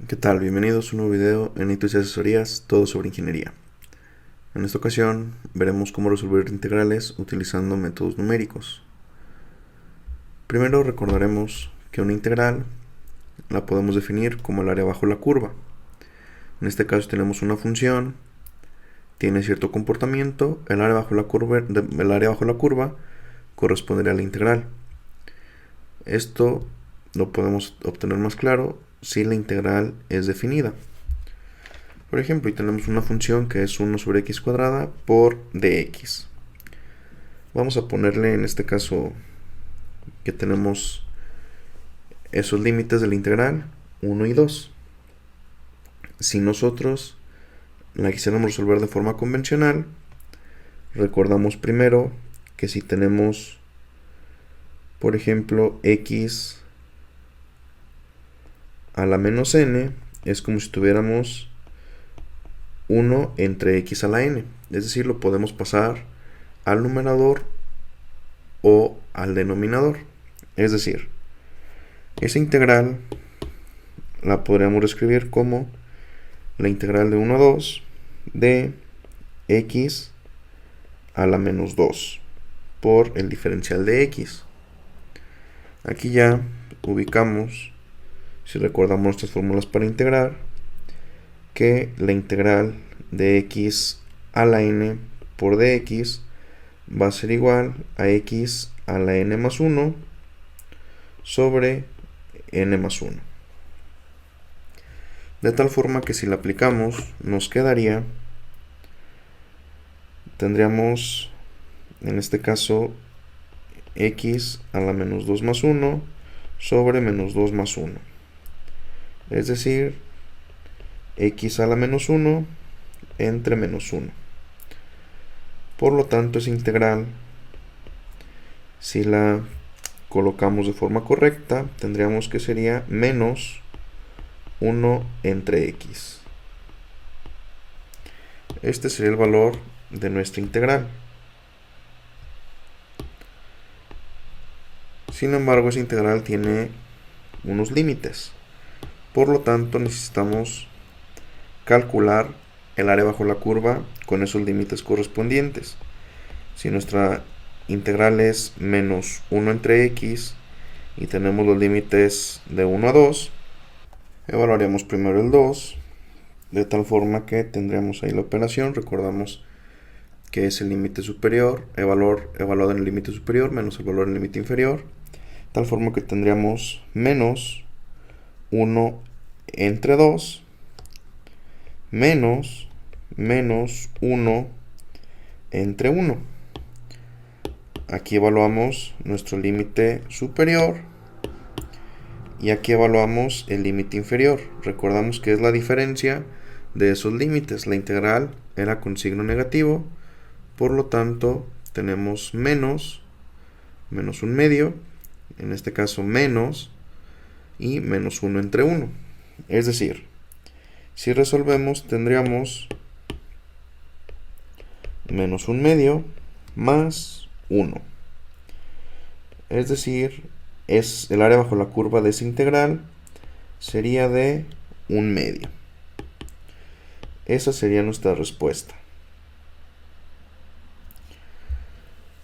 ¿Qué tal? Bienvenidos a un nuevo video en Hitos y Asesorías, todo sobre ingeniería. En esta ocasión veremos cómo resolver integrales utilizando métodos numéricos. Primero recordaremos que una integral la podemos definir como el área bajo la curva. En este caso tenemos una función, tiene cierto comportamiento, el área bajo la curva correspondería a la integral. Esto lo podemos obtener más claro si la integral es definida. Por ejemplo, y tenemos una función que es 1 sobre x cuadrada por dx. Vamos a ponerle en este caso que tenemos esos límites de la integral 1 y 2. Si nosotros la quisiéramos resolver de forma convencional, recordamos primero que si tenemos, por ejemplo, x a la menos n, es como si tuviéramos 1 entre x a la n. Es decir, lo podemos pasar al numerador o al denominador. Es decir, esa integral la podríamos escribir como la integral de 1 a 2 de x a la menos 2 por el diferencial de x. Aquí ya ubicamos, si recordamos nuestras fórmulas para integrar, que la integral de x a la n por dx va a ser igual a x a la n más 1 sobre n más 1. De tal forma que si la aplicamos, nos quedaría, tendríamos en este caso x a la menos 2 más 1 sobre menos 2 más 1. Es decir, x a la menos 1 entre menos 1. Por lo tanto, esa integral, si la colocamos de forma correcta, tendríamos que sería menos 1 entre x. Este sería el valor de nuestra integral. Sin embargo, esa integral tiene unos límites. Por lo tanto, necesitamos calcular el área bajo la curva con esos límites correspondientes. Si nuestra integral es menos 1 entre x y tenemos los límites de 1 a 2, evaluaremos primero el 2, de tal forma que tendremos ahí la operación. Recordamos que es el límite superior, el valor evaluado en el límite superior menos el valor en el límite inferior, de tal forma que tendríamos menos 1 entre 2 menos 1 entre 1. Aquí evaluamos nuestro límite superior y aquí evaluamos el límite inferior. Recordamos que es la diferencia de esos límites. La integral era con signo negativo, por lo tanto tenemos menos 1 medio, en este caso menos y menos 1 entre 1. Es decir, si resolvemos tendríamos menos 1 medio más 1. Es decir, es el área bajo la curva de esa integral sería de 1 medio. Esa sería nuestra respuesta.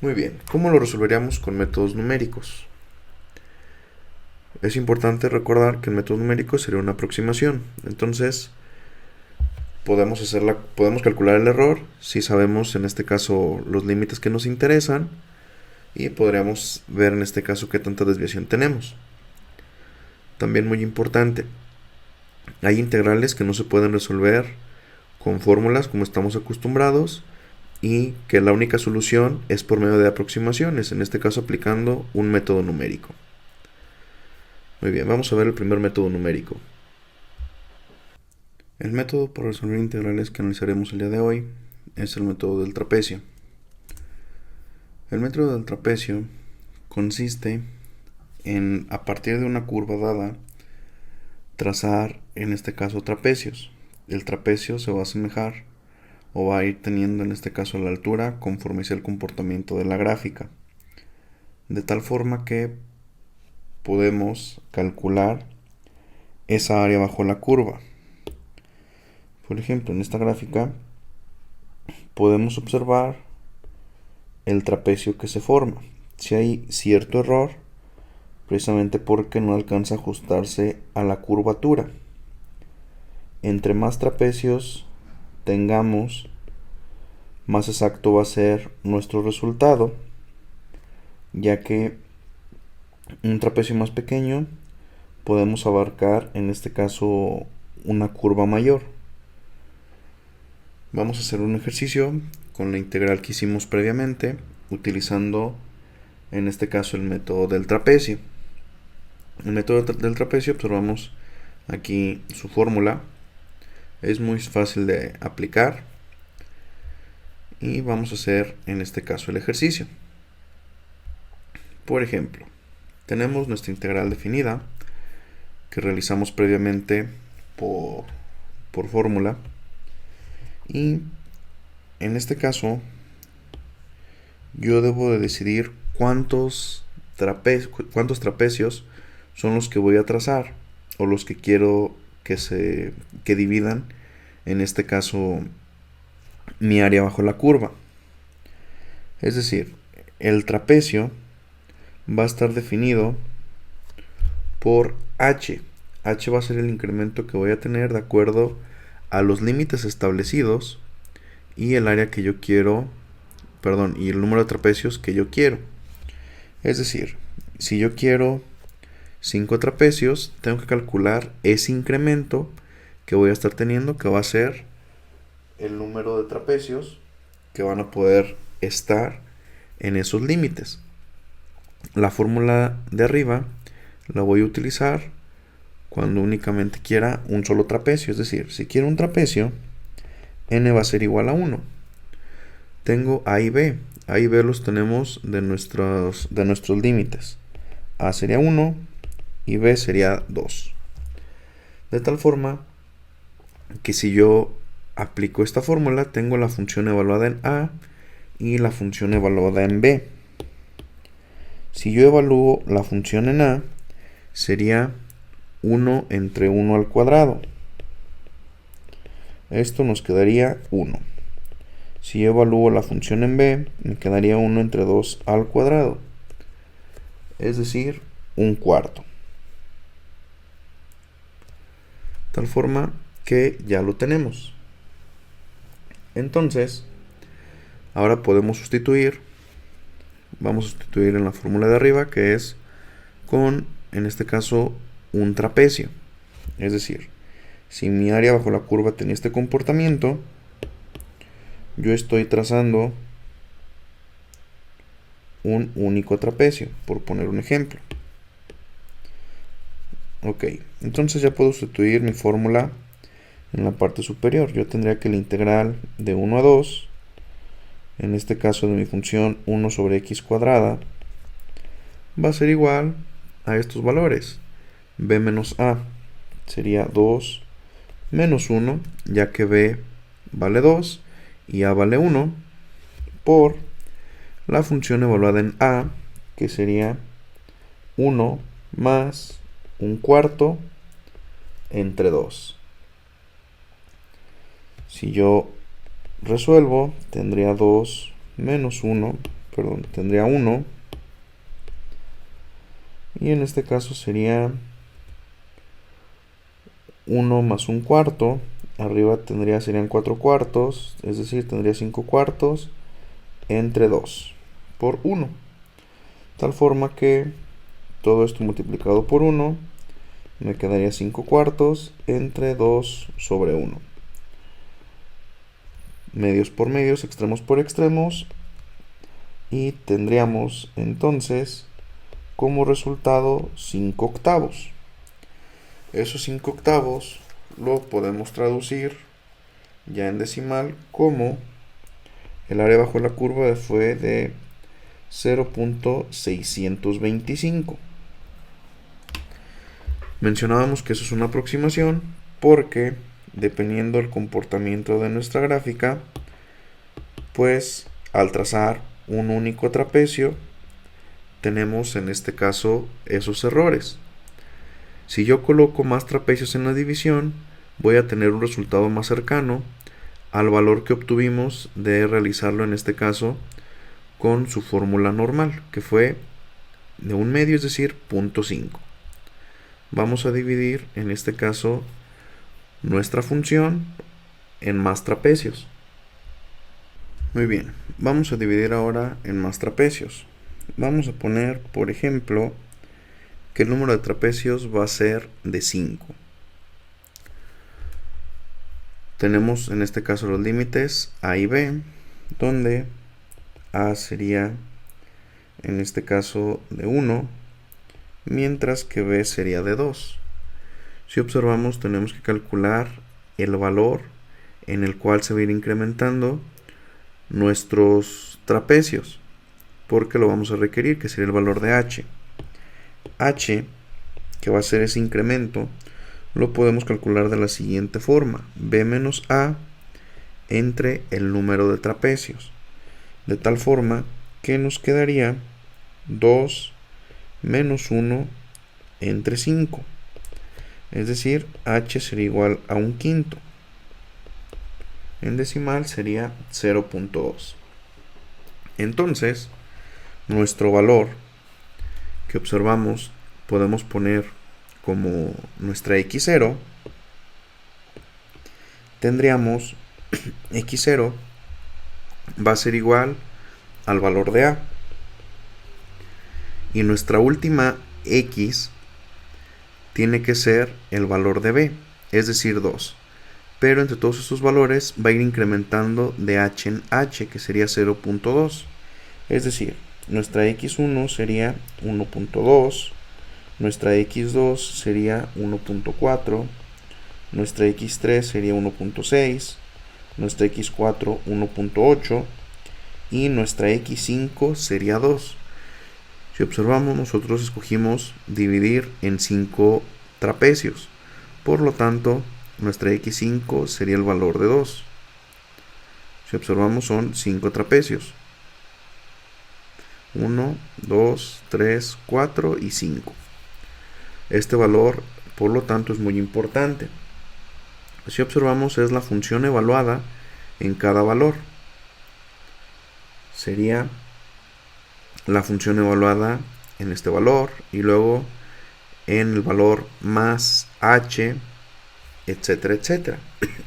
Muy bien, ¿cómo lo resolveríamos con métodos numéricos? Es importante recordar que el método numérico sería una aproximación. Entonces, podemos calcular el error si sabemos en este caso los límites que nos interesan y podríamos ver en este caso qué tanta desviación tenemos. También muy importante, hay integrales que no se pueden resolver con fórmulas como estamos acostumbrados y que la única solución es por medio de aproximaciones, en este caso aplicando un método numérico. Muy bien, vamos a ver el primer método numérico. El método para resolver integrales que analizaremos el día de hoy es el método del trapecio. El método del trapecio consiste en, a partir de una curva dada, trazar en este caso trapecios. El trapecio se va a asemejar o va a ir teniendo en este caso la altura conforme sea el comportamiento de la gráfica, de tal forma que podemos calcular esa área bajo la curva. Por ejemplo, en esta gráfica podemos observar el trapecio que se forma. Si hay cierto error, precisamente porque no alcanza a ajustarse a la curvatura. Entre más trapecios tengamos, más exacto va a ser nuestro resultado, ya que un trapecio más pequeño podemos abarcar, en este caso, una curva mayor. Vamos a hacer un ejercicio con la integral que hicimos previamente, utilizando en este caso el método del trapecio. El método del trapecio, observamos aquí su fórmula. Es muy fácil de aplicar. Y vamos a hacer en este caso el ejercicio. Por ejemplo, tenemos nuestra integral definida que realizamos previamente por fórmula. Y en este caso yo debo de decidir cuántos trapecios son los que voy a trazar, o los que quiero que dividan, en este caso, mi área bajo la curva. Es decir, el trapecio va a estar definido por h. H va a ser el incremento que voy a tener de acuerdo a los límites establecidos y el área que yo quiero, y el número de trapecios que yo quiero. Es decir, si yo quiero 5 trapecios, tengo que calcular ese incremento que voy a estar teniendo, que va a ser el número de trapecios que van a poder estar en esos límites. La fórmula de arriba la voy a utilizar cuando únicamente quiera un solo trapecio. Es decir, si quiero un trapecio, n va a ser igual a 1. Tengo A y B. A y B los tenemos de nuestros límites. A sería 1 y B sería 2. De tal forma que si yo aplico esta fórmula, tengo la función evaluada en A y la función evaluada en B. Si yo evalúo la función en A, sería 1 entre 1 al cuadrado. Esto nos quedaría 1. Si yo evalúo la función en B, me quedaría 1 entre 2 al cuadrado. Es decir, un cuarto. Tal forma que ya lo tenemos. Entonces, ahora podemos sustituir. Vamos a sustituir en la fórmula de arriba, que es con, en este caso, un trapecio. Es decir, si mi área bajo la curva tenía este comportamiento, yo estoy trazando un único trapecio, por poner un ejemplo. Ok, entonces ya puedo sustituir mi fórmula en la parte superior. Yo tendría que la integral de 1 a 2, en este caso de mi función 1 sobre x cuadrada, va a ser igual a estos valores. B menos A sería 2 menos 1, ya que B vale 2 y A vale 1, por la función evaluada en A, que sería 1 más un cuarto entre 2. Si yo resuelvo, tendría 2 menos 1, tendría 1. Y en este caso sería 1 más un cuarto. Arriba serían 4 cuartos, es decir, tendría 5 cuartos entre 2 por 1. Tal forma que todo esto multiplicado por 1 me quedaría 5 cuartos entre 2 sobre 1. Medios por medios, extremos por extremos. Y tendríamos entonces como resultado 5 octavos. Esos 5 octavos lo podemos traducir ya en decimal como el área bajo la curva fue de 0.625. Mencionábamos que eso es una aproximación porque dependiendo del comportamiento de nuestra gráfica, pues al trazar un único trapecio tenemos en este caso esos errores. Si yo coloco más trapecios en la división, voy a tener un resultado más cercano al valor que obtuvimos de realizarlo en este caso con su fórmula normal, que fue de 1/2, es decir, 0.5. Vamos a dividir en este caso nuestra función en más trapecios. Muy bien, vamos a dividir ahora en más trapecios. Vamos a poner, por ejemplo, que el número de trapecios va a ser de 5. Tenemos en este caso los límites A y B, donde A sería en este caso de 1, mientras que B sería de 2. Si observamos, tenemos que calcular el valor en el cual se va a ir incrementando nuestros trapecios, porque lo vamos a requerir, que sería el valor de h. H, que va a ser ese incremento, lo podemos calcular de la siguiente forma: B menos A entre el número de trapecios, de tal forma que nos quedaría 2 menos 1 entre 5, es decir, h sería igual a 1/5. En decimal sería 0.2. Entonces, nuestro valor que observamos podemos poner como nuestra x0. Tendríamos x0 va a ser igual al valor de a, y nuestra última x tiene que ser el valor de b, es decir, 2. Pero entre todos estos valores va a ir incrementando de h en h, que sería 0.2. Es decir, nuestra x1 sería 1.2, nuestra x2 sería 1.4, nuestra x3 sería 1.6, nuestra x4 1.8 y nuestra x5 sería 2. Si observamos, nosotros escogimos dividir en 5 trapecios, por lo tanto nuestra x5 sería el valor de 2. Si observamos, son 5 trapecios: 1, 2, 3, 4 y 5. Este valor, por lo tanto, es muy importante. Si observamos, es la función evaluada en cada valor. Sería la función evaluada en este valor y luego en el valor más h, etcétera, etcétera.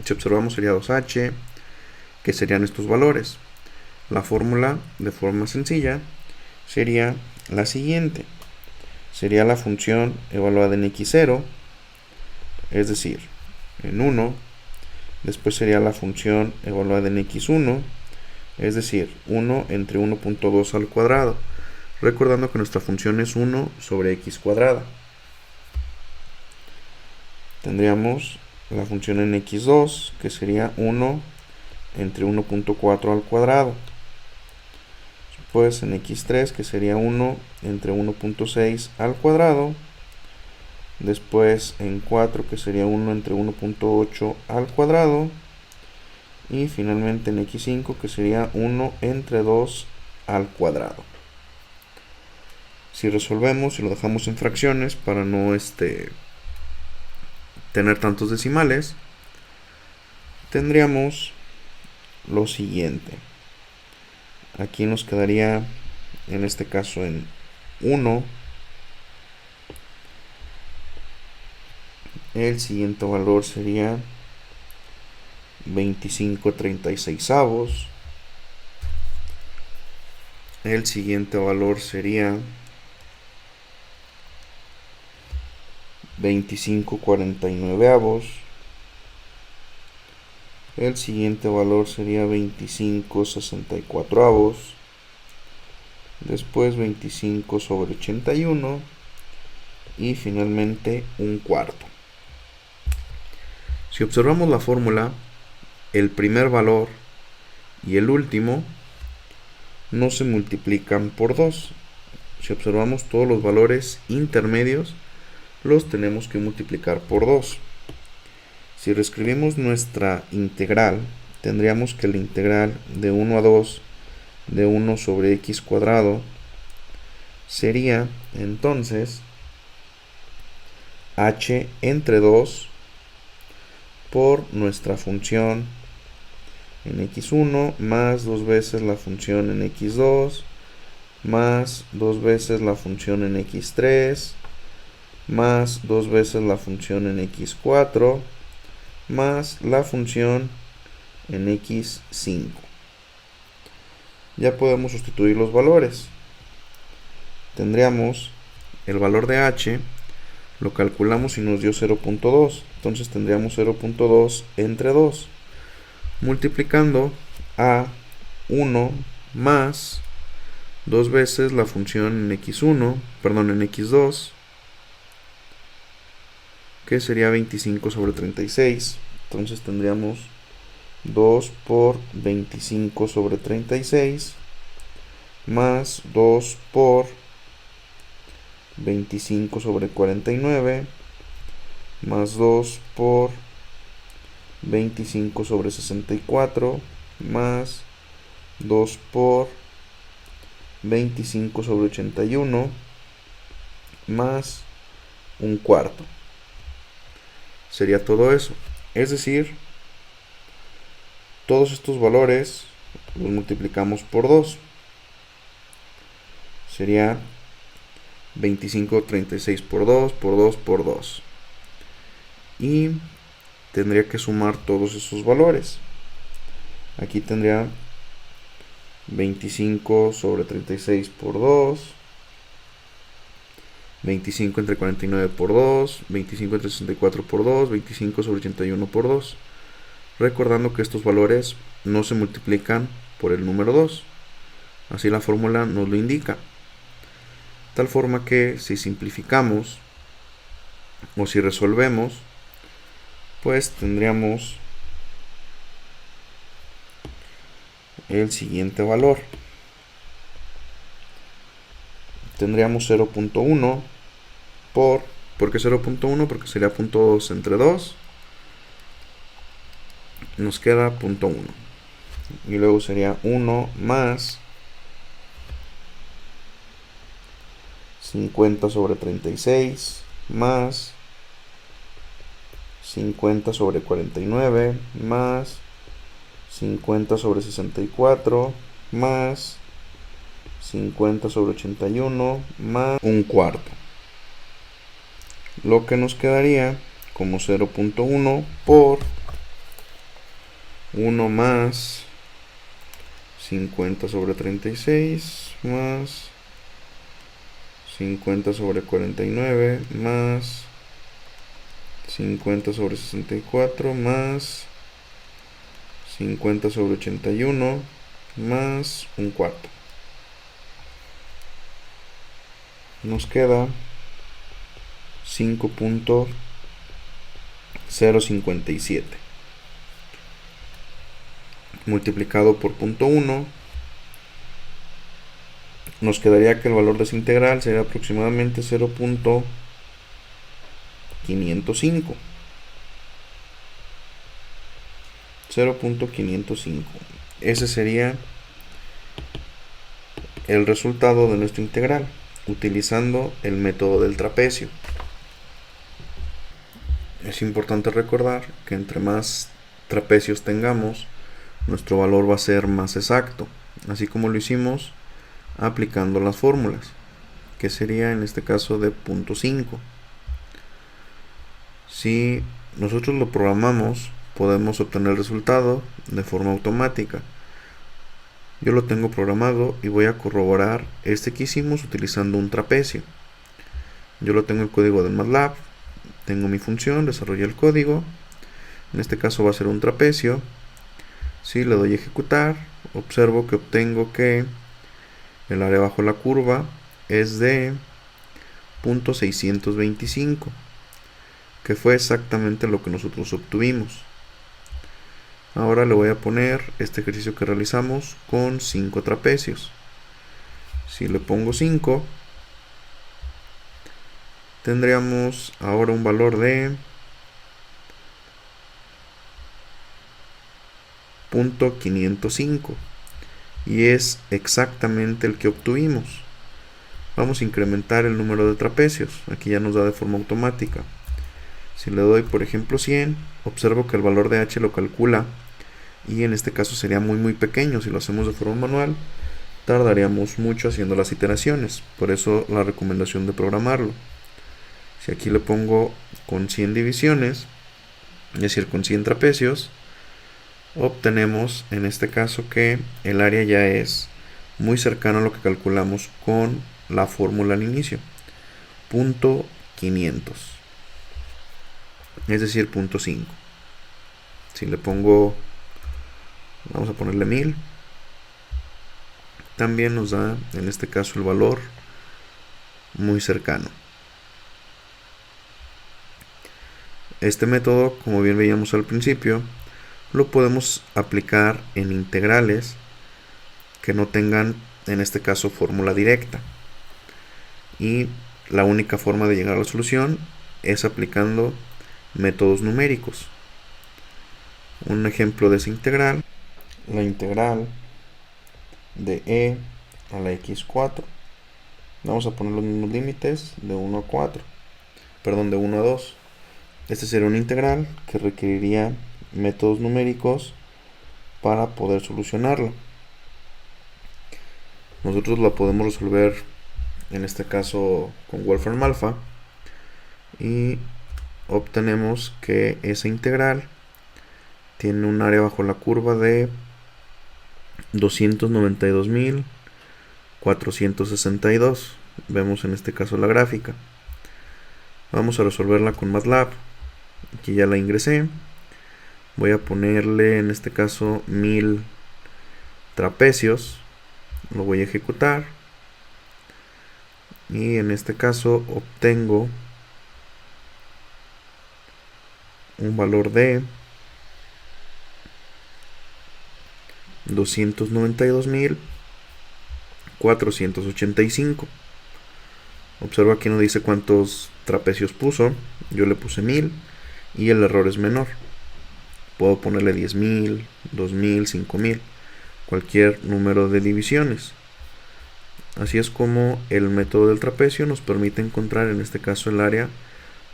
Si observamos, sería 2h, que serían estos valores. La fórmula, de forma sencilla, sería la siguiente: sería la función evaluada en x0, es decir, en 1. Después sería la función evaluada en x1, es decir, 1 entre 1.2 al cuadrado, recordando que nuestra función es 1 sobre x cuadrada. Tendríamos la función en x2, que sería 1 entre 1.4 al cuadrado. Después en x3, que sería 1 entre 1.6 al cuadrado. Después en 4, que sería 1 entre 1.8 al cuadrado. Y finalmente en x5, que sería 1 entre 2 al cuadrado. Si resolvemos y lo dejamos en fracciones para no tener tantos decimales, tendríamos lo siguiente. Aquí nos quedaría, en este caso, en 1. El siguiente valor sería 25/36. El siguiente valor sería 25/49. El siguiente valor sería 25/64. Después 25/81. Y finalmente 1/4. Si observamos la fórmula, el primer valor y el último no se multiplican por 2. Si observamos, todos los valores intermedios los tenemos que multiplicar por 2. Si reescribimos nuestra integral, tendríamos que la integral de 1 a 2 de 1 sobre x cuadrado sería entonces h entre 2 por nuestra función en x1 más 2 veces la función en x2 más 2 veces la función en x3 más 2 veces la función en x4 más la función en x5. Ya podemos sustituir los valores. Tendríamos el valor de h, lo calculamos y nos dio 0.2. Entonces tendríamos 0.2 entre 2. Multiplicando a 1 más 2 veces la función en x1, perdón, en x2, que sería 25 sobre 36. Entonces tendríamos 2 por 25 sobre 36 más 2 por 25 sobre 49 más 2 por 25 sobre 64 más 2 por 25 sobre 81 más un cuarto. Sería todo eso. Es decir, todos estos valores los multiplicamos por 2. Sería 25, 36 por 2, por 2, por 2. Y tendría que sumar todos esos valores. Aquí tendría 25 sobre 36 por 2, 25 entre 49 por 2, 25 entre 64 por 2, 25 sobre 81 por 2. Recordando que estos valores no se multiplican por el número 2. Así la fórmula nos lo indica. Tal forma que si simplificamos o si resolvemos, pues tendríamos el siguiente valor. Tendríamos 0.1 ¿por qué 0.1? Porque sería 0.2 entre 2. Nos queda 0.1. Y luego sería 1 más 50 sobre 36 más 50 sobre 49 más 50 sobre 64 más 50 sobre 81 más un cuarto. Lo que nos quedaría como 0.1 por 1 más 50 sobre 36 más 50 sobre 49 más 50 sobre 64 más 50 sobre 81 más un cuarto. Nos queda 5.057 multiplicado por 0.1. Nos quedaría que el valor de esa integral sería aproximadamente 0.505. 0.505. Ese sería el resultado de nuestra integral utilizando el método del trapecio. Es importante recordar que entre más trapecios tengamos, nuestro valor va a ser más exacto, así como lo hicimos aplicando las fórmulas, que sería en este caso de 0.5. Si nosotros lo programamos, podemos obtener el resultado de forma automática. Yo lo tengo programado y voy a corroborar este que hicimos utilizando un trapecio. Yo lo tengo el código de MATLAB, tengo mi función, desarrollé el código. En este caso va a ser un trapecio. Si le doy a ejecutar, observo que obtengo que el área bajo la curva es de 0.625, que fue exactamente lo que nosotros obtuvimos. Ahora le voy a poner este ejercicio que realizamos con 5 trapecios. Si le pongo 5, tendríamos ahora un valor de 0.505 y es exactamente el que obtuvimos. Vamos a incrementar el número de trapecios. Aquí ya nos da de forma automática. Si le doy por ejemplo 100, observo que el valor de h lo calcula, y en este caso sería muy pequeño. Si lo hacemos de forma manual, tardaríamos mucho haciendo las iteraciones. Por eso la recomendación de programarlo. Si aquí le pongo con 100 divisiones, es decir, con 100 trapecios, obtenemos en este caso que el área ya es muy cercano a lo que calculamos con la fórmula al inicio, punto 500, es decir, punto 5. Si le pongo, vamos a ponerle 1000, también nos da en este caso el valor muy cercano. Este método, como bien veíamos al principio, lo podemos aplicar en integrales que no tengan, en este caso, fórmula directa. Y la única forma de llegar a la solución es aplicando métodos numéricos. Un ejemplo de esa integral, la integral de e a la x4. Vamos a poner los mismos límites de 1 a 4. Perdón, de 1 a 2. Este sería una integral que requeriría métodos numéricos para poder solucionarla. Nosotros la podemos resolver en este caso con Wolfram Alpha, y obtenemos que esa integral tiene un área bajo la curva de 292.462. Vemos en este caso la gráfica. Vamos a resolverla con MATLAB. Aquí ya la ingresé. Voy a ponerle en este caso 1000 trapecios. Lo voy a ejecutar. Y en este caso obtengo un valor de 292.485. Observa aquí no dice cuántos trapecios puso. Yo le puse 1000 y el error es menor. Puedo ponerle 10.000, 2.000, 5.000, cualquier número de divisiones. Así es como el método del trapecio nos permite encontrar en este caso el área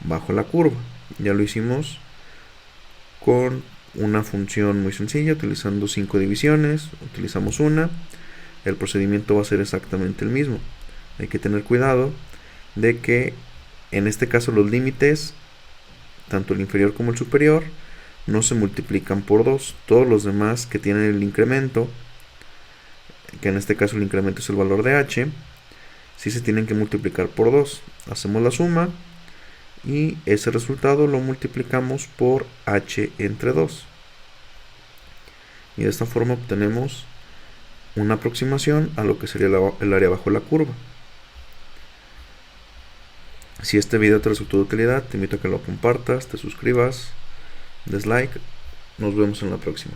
bajo la curva. Ya lo hicimos con una función muy sencilla, utilizando 5 divisiones. Utilizamos una. El procedimiento va a ser exactamente el mismo. Hay que tener cuidado de que en este caso los límites, tanto el inferior como el superior, no se multiplican por 2. Todos los demás que tienen el incremento, que en este caso el incremento es el valor de h, sí se tienen que multiplicar por 2. Hacemos la suma y ese resultado lo multiplicamos por h entre 2. Y de esta forma obtenemos una aproximación a lo que sería el área bajo la curva. Si este video te resultó de utilidad, te invito a que lo compartas, te suscribas, des like. Nos vemos en la próxima.